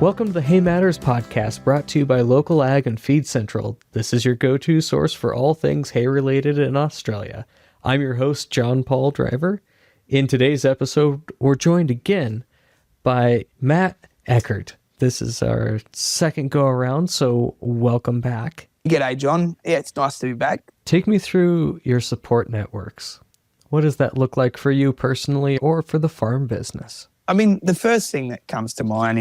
Welcome to the Hay Matters podcast, brought to you by LocalAg and Feed Central. This is your go-to source for all things hay-related in Australia. I'm your host, Jon Paul Driver. In today's episode, we're joined again by Matt Eckert. This is our second go-around, so welcome back. G'day, John. Yeah, it's nice to be back. Take me through your support networks. What does that look like for you personally or for the farm business? I mean, the first thing that comes to mind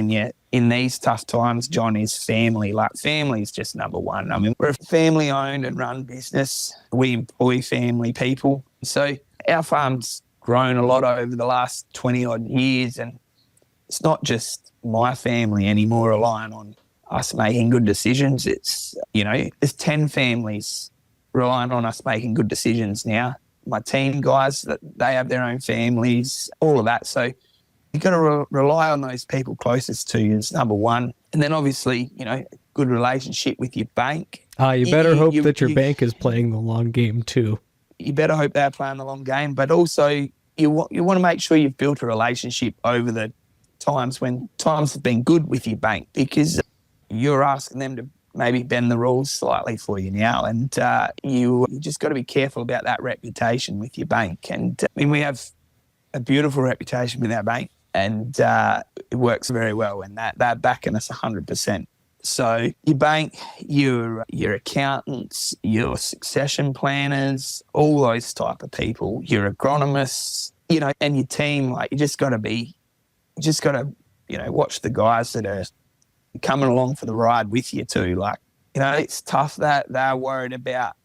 in these tough times, John, is family. Like, family is just number one. I mean, we're a family-owned and run business. We employ family people. So our farm's grown a lot over the last 20-odd years, and it's not just my family anymore relying on us making good decisions. It's, there's 10 families relying on us making good decisions now. My team guys, they have their own families, all of that. So you've got to rely on those people closest to you is number one. And then obviously, a good relationship with your bank. You better hope that your bank is playing the long game too. You better hope they're playing the long game. But also you want to make sure you've built a relationship over the times when times have been good with your bank, because you're asking them to maybe bend the rules slightly for you now. And you just got to be careful about that reputation with your bank. And we have a beautiful reputation with our bank. And it works very well, and they're backing us 100%. So your bank, your accountants, your succession planners, all those type of people, your agronomists, and your team, you just got to watch the guys that are coming along for the ride with you too. It's tough that they're worried about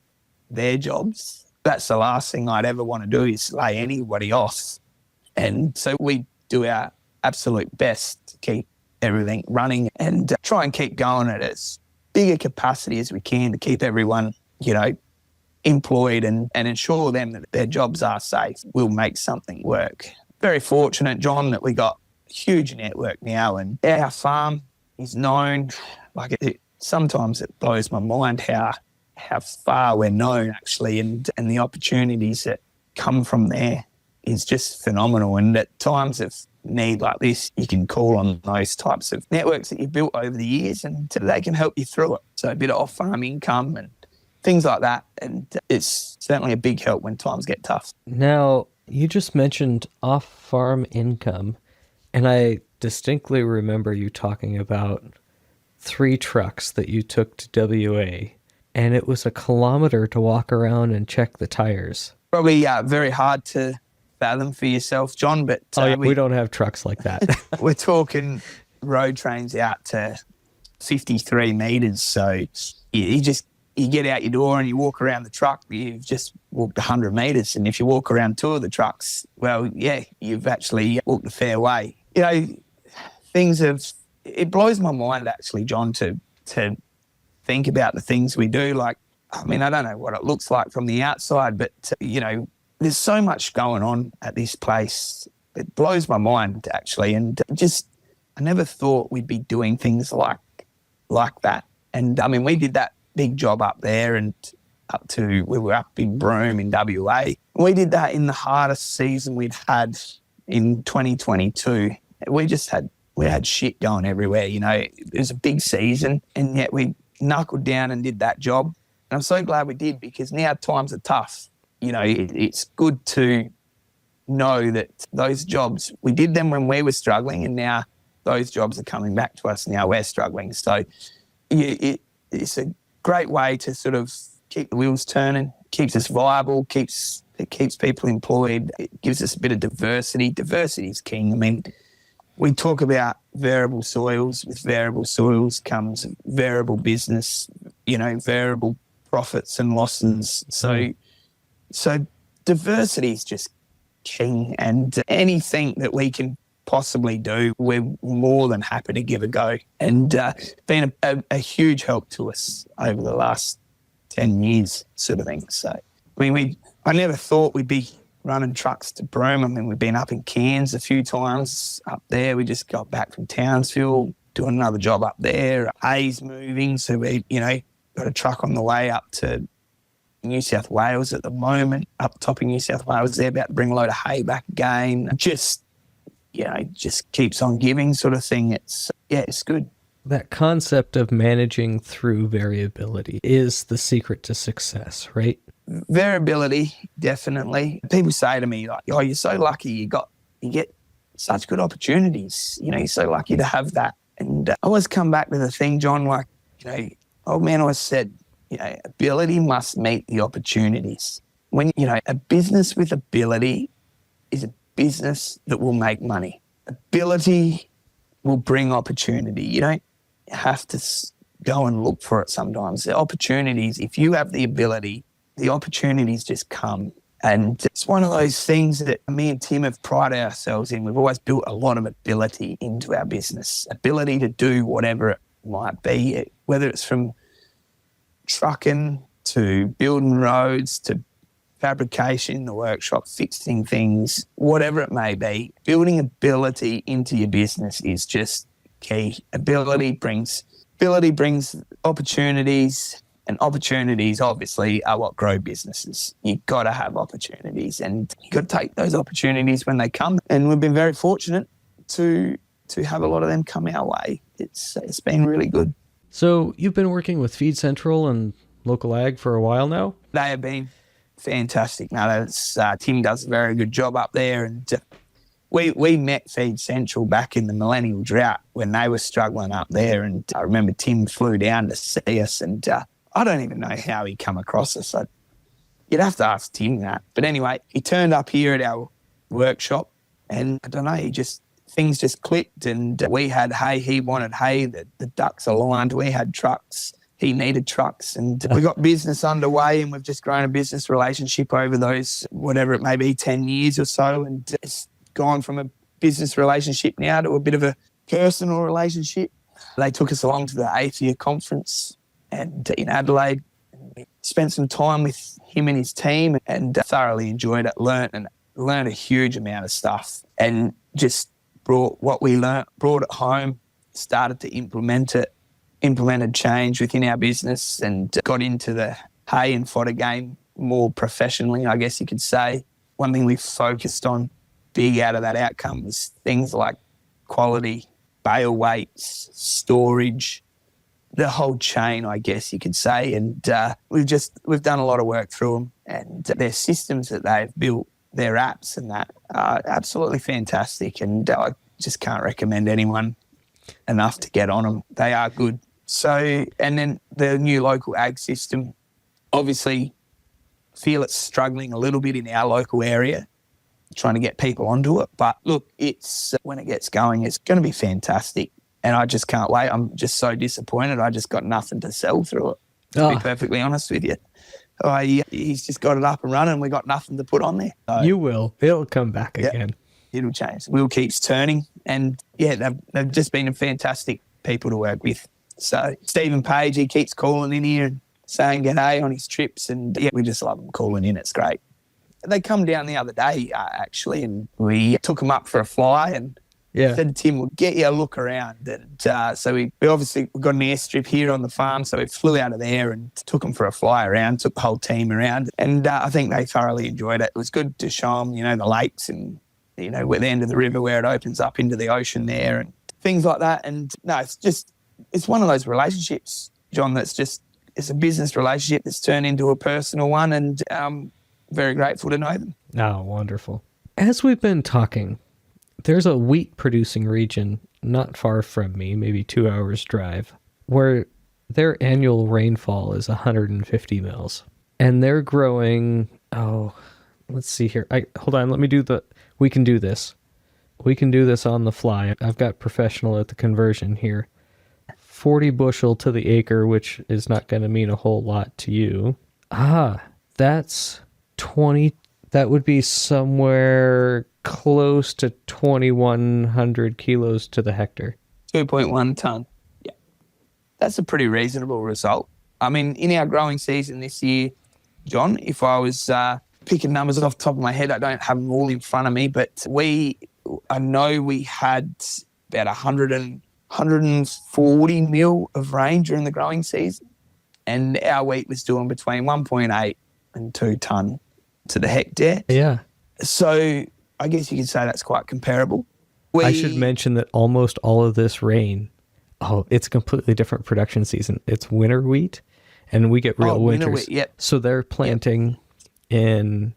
their jobs. That's the last thing I'd ever want to do, is lay anybody off. And so we do our absolute best to keep everything running and try and keep going at as big a capacity as we can to keep everyone, employed and ensure them that their jobs are safe. We'll make something work. Very fortunate, John, that we got a huge network now, and our farm is known. Sometimes it blows my mind how far we're known, actually, and the opportunities that come from there is just phenomenal. And at times of need like this, you can call on those types of networks that you've built over the years, and they can help you through it. So a bit of off-farm income and things like that. And it's certainly a big help when times get tough. Now, you just mentioned off-farm income, and I distinctly remember you talking about 3 trucks that you took to WA, and it was a kilometer to walk around and check the tires. Probably very hard to fathom for yourself, John, but we don't have trucks like that. We're talking road trains out to 53 metres. So you get out your door and you walk around the truck, you've just walked 100 metres. And if you walk around 2 of the trucks, well, yeah, you've actually walked a fair way. It blows my mind, actually, John, to think about the things we do. I don't know what it looks like from the outside, but, there's so much going on at this place. It blows my mind, actually. And I never thought we'd be doing things like that. And, we did that big job up there and we were up in Broome in WA. We did that in the hardest season we'd had in 2022. We had shit going everywhere, It was a big season, and yet we knuckled down and did that job. And I'm so glad we did, because now times are tough. It's good to know that those jobs, we did them when we were struggling, and now those jobs are coming back to us. Now we're struggling. So it's a great way to sort of keep the wheels turning, keeps us viable, it keeps people employed. It gives us a bit of diversity. Diversity is king. We talk about variable soils. With variable soils comes variable business, variable profits and losses. So diversity is just king, and anything that we can possibly do, we're more than happy to give a go. And been a huge help to us over the last 10 years sort of thing. So, I never thought we'd be running trucks to Broome. We've been up in Cairns a few times up there. We just got back from Townsville, doing another job up there. Hay's moving, so we, got a truck on the way up to New South Wales at the moment, up top of New South Wales. They're about to bring a load of hay back again. Just just keeps on giving sort of thing. It's good. That concept of managing through variability is the secret to success, right? Variability, definitely. People say to me, like, oh, you're so lucky you get such good opportunities. You're so lucky to have that. And I always come back to the thing, John, like, old man always said, ability must meet the opportunities. When, a business with ability is a business that will make money. Ability will bring opportunity. You don't have to go and look for it sometimes. The opportunities, if you have the ability, the opportunities just come. And it's one of those things that me and Tim have prided ourselves in. We've always built a lot of ability into our business, ability to do whatever it might be, whether it's from trucking to building roads to fabrication in the workshop, fixing things, whatever it may be. Building ability into your business is just key. Ability brings opportunities, and opportunities obviously are what grow businesses. You've got to have opportunities, and you've got to take those opportunities when they come. And we've been very fortunate to have a lot of them come our way. It's been really good. So you've been working with Feed Central and LocalAg for a while now? They have been fantastic. Now, Tim does a very good job up there, and we met Feed Central back in the millennial drought when they were struggling up there, and I remember Tim flew down to see us, and I don't even know how he come across us. You'd have to ask Tim that. But anyway, he turned up here at our workshop, and I don't know, things just clicked, and we had hay, he wanted hay, the ducks aligned, we had trucks, he needed trucks, and we got business underway, and we've just grown a business relationship over those, whatever it may be, 10 years or so, and it's gone from a business relationship now to a bit of a personal relationship. They took us along to the 8th year conference and in Adelaide. We spent some time with him and his team and thoroughly enjoyed it, learned a huge amount of stuff, and just brought what we learnt, brought it home, started to implemented change within our business, and got into the hay and fodder game more professionally, I guess you could say. One thing we focused on big out of that outcome was things like quality, bale weights, storage, the whole chain, I guess you could say. And we've done a lot of work through them, and their systems that they've built, their apps and that are absolutely fantastic. And I just can't recommend anyone enough to get on them. They are good. So, and then the new local ag system, obviously feel it's struggling a little bit in our local area, trying to get people onto it. But look, when it gets going, it's going to be fantastic. And I just can't wait. I'm just so disappointed. I just got nothing to sell through it, to be perfectly honest with you. He's just got it up and running. We got nothing to put on there. So, you will. It'll come back again. It'll change. The wheel keeps turning. And, they've just been fantastic people to work with. So Stephen Page, he keeps calling in here and saying g'day on his trips. And, we just love him calling in. It's great. They come down the other day, actually, and we took them up for a fly and said to Tim, we'll get you a look around. And so we obviously got an airstrip here on the farm, so we flew out of there and took them for a fly around, took the whole team around. And I think they thoroughly enjoyed it. It was good to show them, the lakes and, where the end of the river where it opens up into the ocean there and things like that. And no, it's one of those relationships, John, it's a business relationship that's turned into a personal one, and very grateful to know them. Oh, wonderful. As we've been talking, there's a wheat producing region not far from me, maybe 2 hours drive, where their annual rainfall is 150 mils. And they're growing, let's see here. Hold on, we can do this. We can do this on the fly. I've got professional at the conversion here. 40 bushel to the acre, which is not going to mean a whole lot to you. That's 20. That would be somewhere close to 2,100 kilos to the hectare. 2.1 tonne. Yeah. That's a pretty reasonable result. I mean, in our growing season this year, John, if I was picking numbers off the top of my head, I don't have them all in front of me, but I know we had about 140 mil of rain during the growing season, and our wheat was doing between 1.8 and 2 tonne to the hectare. Yeah. So I guess you could say that's quite comparable. I should mention that almost all of this rain, it's a completely different production season. It's winter wheat, and we get real winter winters. wheat, yep. So they're planting in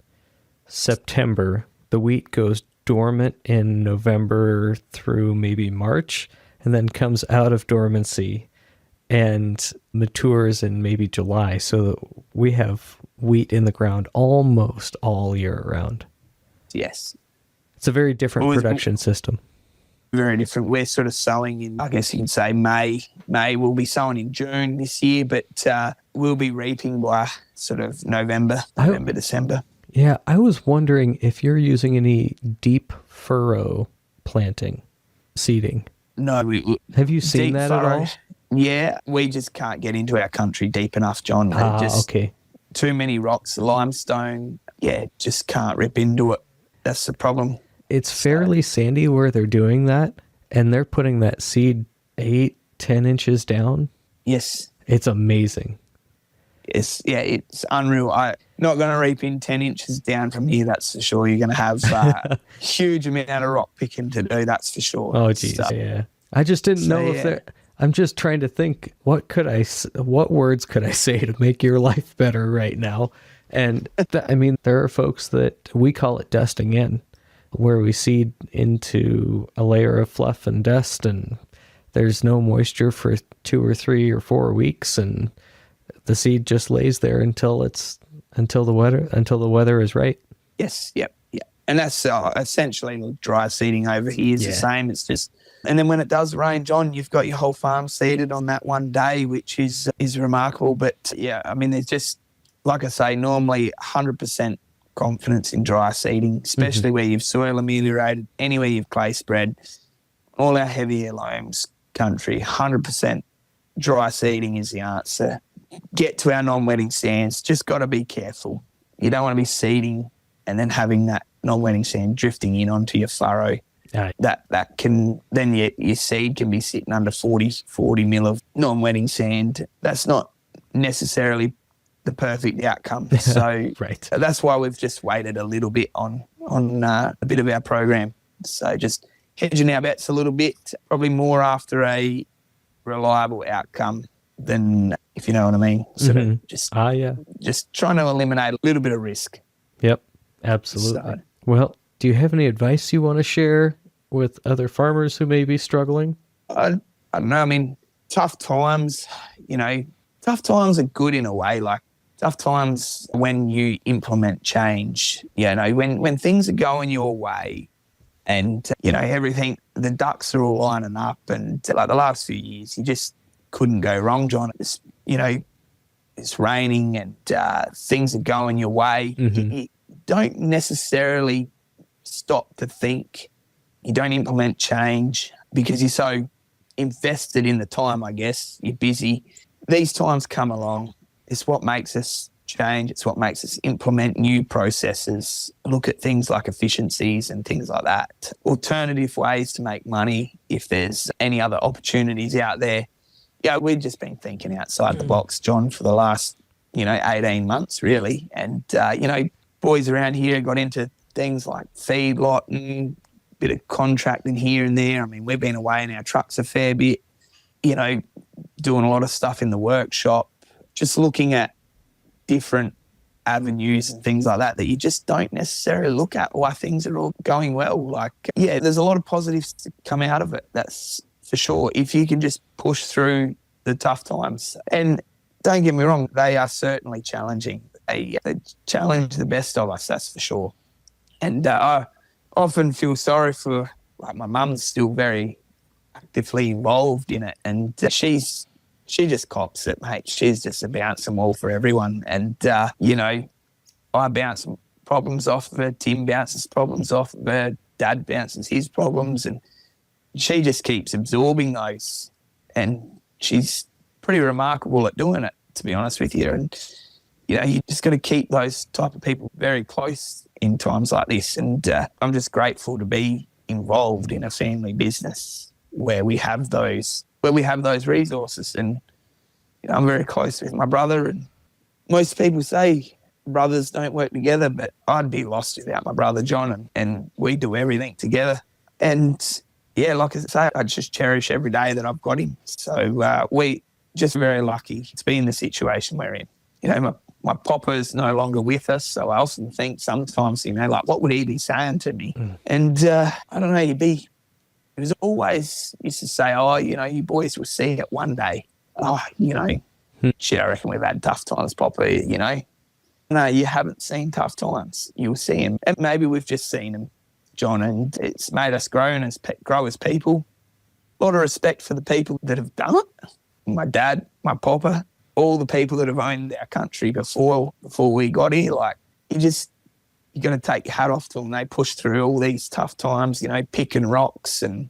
September. The wheat goes dormant in November through maybe March, and then comes out of dormancy and matures in maybe July. So we have wheat in the ground almost all year round. Yes. It's a very different production system. Very different. We're sort of sowing in, I guess you can say May. We'll be sowing in June this year, but we'll be reaping by sort of November, December. Yeah, I was wondering if you're using any deep furrow planting, seeding. No. Have you seen that at all? Yeah, we just can't get into our country deep enough, John. Okay. Too many rocks, limestone. Yeah, just can't rip into it. That's the problem. It's fairly sandy where they're doing that, and they're putting that seed 8-10 inches down. Yes. It's amazing. It's unreal. I'm not going to reap in 10 inches down from here, that's for sure. You're going to have a huge amount of rock picking to do, that's for sure. Oh, geez, yeah. I just didn't know if there... I'm just trying to think, what words could I say to make your life better right now? And there are folks that we call it dusting in, where we seed into a layer of fluff and dust, and there's no moisture for 2 or 3 or 4 weeks, and the seed just lays there until the weather is right. Yes, yep. And that's essentially dry seeding over here is the same. It's just, and then when it does rain, John, you've got your whole farm seeded on that one day, which is remarkable. But yeah, I mean, there's just, like I say, normally 100% confidence in dry seeding, especially where you've soil ameliorated, anywhere you've clay spread, all our heavy loams country, 100% dry seeding is the answer. Get to our non-wetting sands, just got to be careful. You don't want to be seeding and then having that non-wetting sand drifting in onto your furrow. That can, then your seed can be sitting under 40 mil of non-wetting sand. That's not necessarily the perfect outcome. So right. That's why we've just waited a little bit on a bit of our program. So just hedging our bets a little bit, probably more after a reliable outcome than, if you know what I mean. Sort of just trying to eliminate a little bit of risk. Yep, absolutely. Well, do you have any advice you want to share with other farmers who may be struggling? I don't know. I mean, tough times are good in a way. Like, tough times when you implement change, when things are going your way and, everything, the ducks are all lining up, and like the last few years, you just couldn't go wrong, John. It's raining and things are going your way. You don't necessarily stop to think. You don't implement change because you're so invested in the time, I guess. You're busy. These times come along. It's what makes us change. It's what makes us implement new processes, look at things like efficiencies and things like that, alternative ways to make money if there's any other opportunities out there. Yeah, we've just been thinking outside the box, John, for the last, 18 months, really. And, boys around here got into things like feedlotting, bit of contracting here and there. I mean, we've been away in our trucks a fair bit, doing a lot of stuff in the workshop, just looking at different avenues and things like that you just don't necessarily look at why things are all going well. Like, there's a lot of positives to come out of it, that's for sure, if you can just push through the tough times. And don't get me wrong, they are certainly challenging. They challenge the best of us, that's for sure. And I often feel sorry for, like, my mum's still very actively involved in it, and she just cops it, mate. She's just a bouncing wall for everyone. And, I bounce problems off of her, Tim bounces problems off of her, Dad bounces his problems, and she just keeps absorbing those. And she's pretty remarkable at doing it, to be honest with you. And, you just got to keep those type of people very close in times like this. And I'm just grateful to be involved in a family business where we have those resources. And I'm very close with my brother, and most people say brothers don't work together, but I'd be lost without my brother John, and we do everything together. And yeah, like I say, I just cherish every day that I've got him. So we just very lucky to be in the situation we're in. You know, my papa's no longer with us, so I often think sometimes, you know, like, what would he be saying to me? And I don't know, he was always used to say, oh, you know, you boys will see it one day. Oh, you know, shit, I reckon we've had tough times, Papa, you know. No, you haven't seen tough times. You'll see him. And maybe we've just seen him, John, and it's made us grow as people. A lot of respect for the people that have done it. My dad, my papa, all the people that have owned our country before we got here. Like, you got to take your hat off to them. They pushed through all these tough times, you know, picking rocks and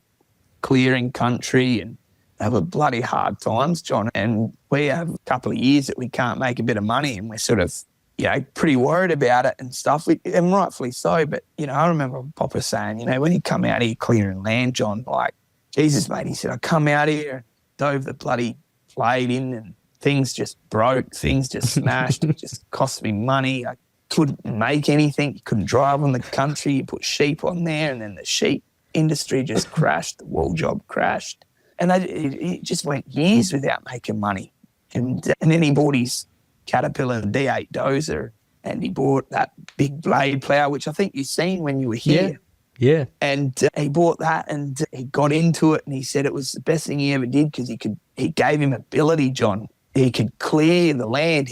clearing country, and they were bloody hard times, John. And we have a couple of years that we can't make a bit of money, and we're sort of, you know, pretty worried about it and stuff, and rightfully so. But, you know, I remember Papa saying, you know, when you come out here clearing land, John, like, Jesus, mate, he said, I come out here, dove the bloody blade in, and things just broke, things just smashed. It just cost me money. I couldn't make anything. You couldn't drive on the country. You put sheep on there, and then the sheep industry just crashed. The wool job crashed. And it just went years without making money. And then he bought his Caterpillar D8 dozer, and he bought that big blade plough, which I think you've seen when you were here. Yeah. And he bought that, and he got into it, and he said it was the best thing he ever did because he gave him ability, John. He could clear the land.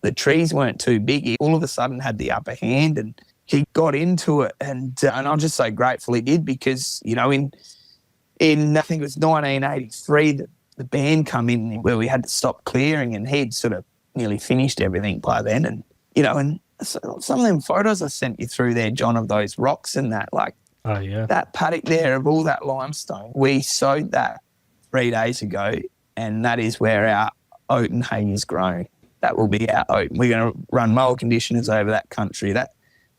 The trees weren't too big. He all of a sudden had the upper hand, and he got into it. And I'm just so grateful he did, because, you know, in I think it was 1983, the ban come in where we had to stop clearing, and he'd sort of nearly finished everything by then. And, you know, and some of them photos I sent you through there, John, of those rocks and that, like, oh yeah, that paddock there of all that limestone, we sowed that 3 days ago, and that is where our oat and hay is grown. That will be our oat. We're going to run mower conditioners over that country.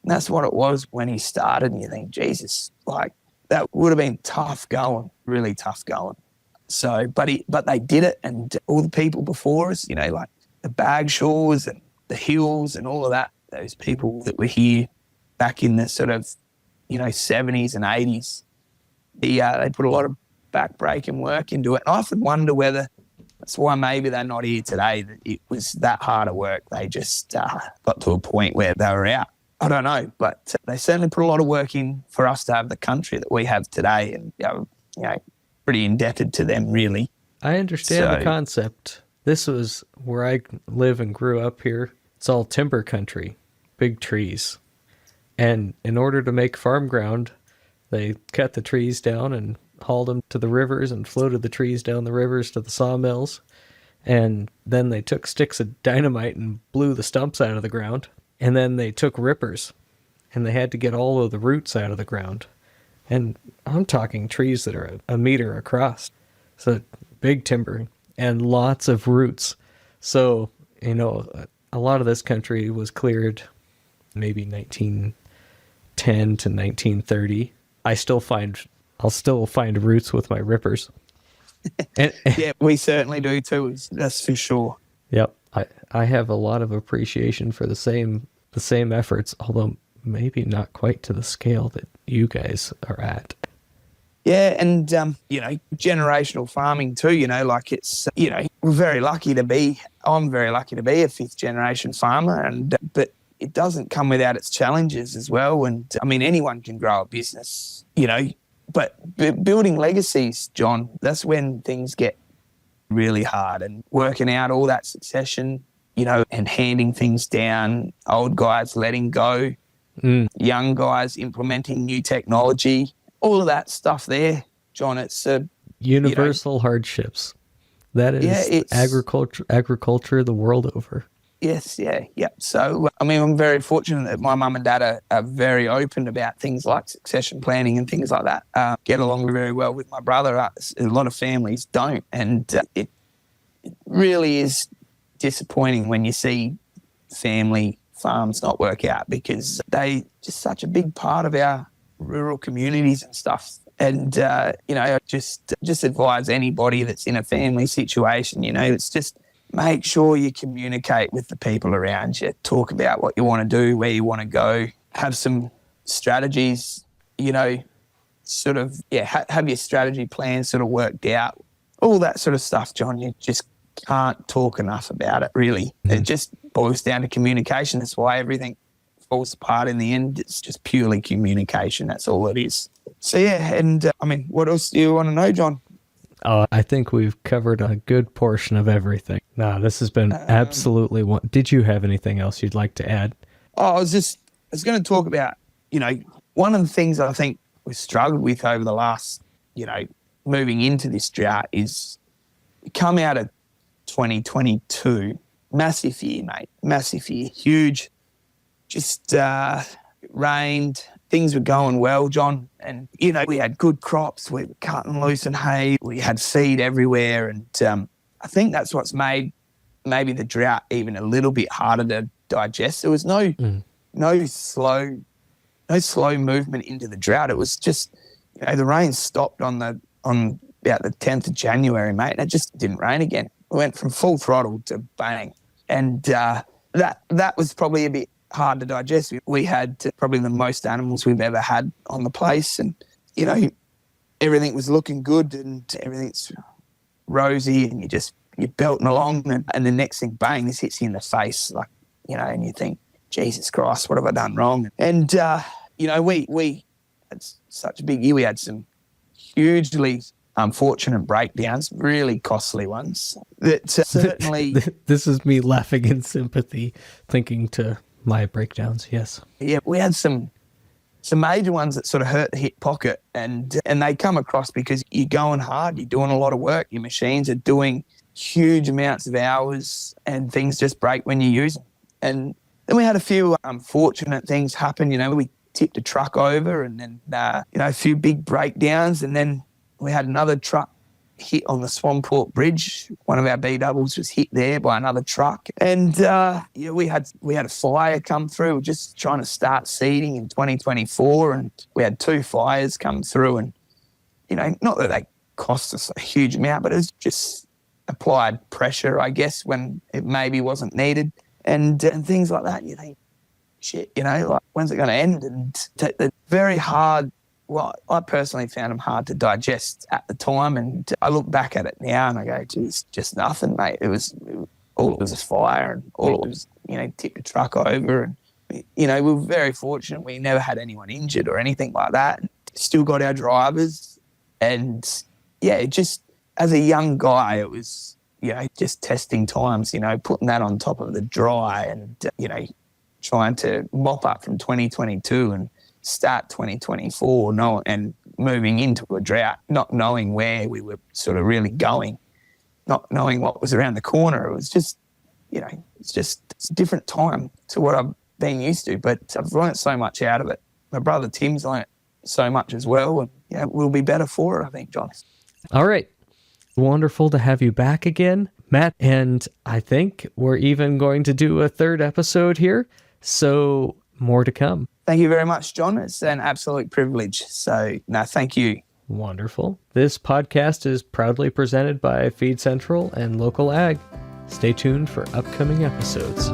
That's what it was when he started, and you think, Jesus, like, that would have been tough going, really tough going. So, but they did it, and all the people before us, you know, like the Bagshaws and the Hills and all of that, those people that were here back in the sort of, you know, 70s and 80s, they put a lot of back-breaking work into it. And I often wonder whether that's why maybe they're not here today, that it was that hard of work. They just got to a point where they were out. I don't know, but they certainly put a lot of work in for us to have the country that we have today, and, you know, pretty indebted to them, really. I understand the concept. This was where I live and grew up here. It's all timber country, big trees. And in order to make farm ground, they cut the trees down and hauled them to the rivers and floated the trees down the rivers to the sawmills. And then they took sticks of dynamite and blew the stumps out of the ground. And then they took rippers, and they had to get all of the roots out of the ground. And I'm talking trees that are a meter across. So big timber and lots of roots. So, you know, a lot of this country was cleared maybe 1910 to 1930. I'll still find roots with my rippers. Yeah, we certainly do too, that's for sure. Yep. I have a lot of appreciation for the same efforts, although maybe not quite to the scale that you guys are at. Yeah, and, you know, generational farming too, you know, like it's, you know, I'm very lucky to be a fifth generation farmer, but it doesn't come without its challenges as well. And I mean, anyone can grow a business, you know, but building legacies, John, that's when things get really hard, and working out all that succession, you know, and handing things down, old guys letting go, young guys implementing new technology, all of that stuff there, John. It's universal hardships. That is agriculture the world over. Yes, yeah. So, I mean, I'm very fortunate that my mum and dad are very open about things like succession planning and things like that. Get along very well with my brother. A lot of families don't. And it really is disappointing when you see family farms not work out, because they just such a big part of our rural communities and stuff. And, you know, just advise anybody that's in a family situation, you know, it's just make sure you communicate with the people around you. Talk about what you want to do, where you want to go. Have some strategies, you know, sort of, have your strategy plan sort of worked out, all that sort of stuff, John. You just can't talk enough about it, really. Mm-hmm. It just boils down to communication. That's why everything falls apart in the end. It's just purely communication. That's all it is. So, and what else do you want to know, John? I think we've covered a good portion of everything. No, this has been absolutely Did you have anything else you'd like to add? I was going to talk about, one of the things I think we've struggled with over the last, moving into this drought is come out of 2022, massive year, mate, massive year, huge, just rained, things were going well, John, and, we had good crops, we were cutting loose and hay, we had feed everywhere, and I think that's what's made maybe the drought even a little bit harder to digest. There was no slow movement into the drought. It was just, the rain stopped on about the 10th of January, mate, and it just didn't rain again. We went from full throttle to bang. And that was probably a bit hard to digest. We had probably the most animals we've ever had on the place, and, everything was looking good and everything's rosy, and you're belting along, and the next thing, bang, this hits you in the face, like, and you think, Jesus Christ, what have I done wrong? And, we had such a big year. We had some hugely unfortunate breakdowns, really costly ones that certainly... This is me laughing in sympathy, thinking to my breakdowns, yes. Yeah, we had some major ones that sort of hurt the hip pocket, and they come across because you're going hard, you're doing a lot of work, your machines are doing huge amounts of hours, and things just break when you use them. And then we had a few unfortunate things happen. We tipped a truck over, and then, a few big breakdowns, and then we had another truck hit on the Swanport Bridge. One of our B-doubles was hit there by another truck. And, we had a fire come through. We're just trying to start seeding in 2024, and we had 2 fires come through, and, not that they cost us a huge amount, but it was just applied pressure, I guess, when it maybe wasn't needed, and things like that. You think, shit, like, when's it going to end? And they're very hard. Well, I personally found them hard to digest at the time, and I look back at it now and I go, geez, just nothing, mate. It was a fire, and all it was, tipped a truck over, and, we were very fortunate. We never had anyone injured or anything like that. Still got our drivers, and just as a young guy, it was, just testing times, putting that on top of the dry, and, trying to mop up from 2022 and start 2024 and moving into a drought, not knowing where we were sort of really going, not knowing what was around the corner. It was just, it's a different time to what I've been used to, but I've learned so much out of it. My brother Tim's learned so much as well, and we'll be better for it, I think, John. All right. Wonderful to have you back again, Matt, and I think we're even going to do a 3rd episode here, so more to come. Thank you very much, John. It's an absolute privilege. So, no, thank you. Wonderful. This podcast is proudly presented by Feed Central and Local Ag. Stay tuned for upcoming episodes.